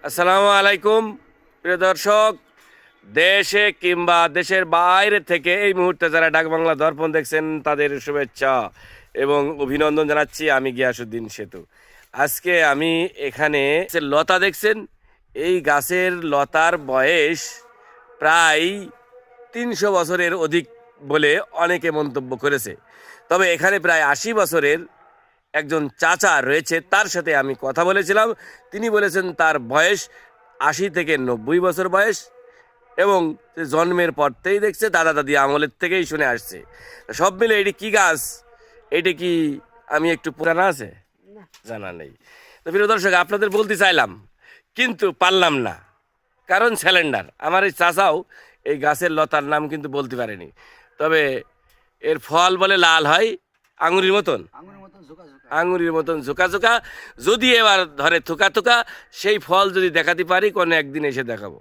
আসসালামু আলাইকুম প্রিয় দর্শক, দেশে কিংবা দেশের বাইরে থেকে এই মুহূর্তে যারা ডাক বাংলা দর্পণ দেখছেন তাদের শুভেচ্ছা এবং অভিনন্দন জানাচ্ছি। আমি গিয়াসউদ্দিন সেতু। আজকে আমি এখানে যে লতা দেখছেন, এই গাছের লতার বয়স প্রায় 300 বছরের অধিক বলে অনেকে মন্তব্য করেছে। তবে এখানে প্রায় 80 বছরের একজন চাচা রয়েছে, তার সাথে আমি কথা বলেছিলাম। তিনি বলেছেন তার বয়স 80 থেকে 90 বছর বয়স এবং সে জন্মের পর থেকেই দেখছে, দাদা দাদি আমলের থেকেই শুনে আসছে। সব মিলে এটি কি গাছ, এটি কি আমি একটু জানা আছে? জানা নেই। তো প্রিয় দর্শক, আপনাদের বলতে চাইলাম কিন্তু পারলাম না, কারণ স্যালেন্ডার। আমার এই চাচাও এই গাছের লতার নাম কিন্তু বলতে পারেনি। তবে এর ফল বলে লাল হয়, আঙুরের মতন, আঙুরের মতন ঝোঁকা ঝোঁকা। যদি এবার ধরে থোকা থোকা, সেই ফল যদি দেখাতে পারি কোনো একদিন এসে দেখাবো।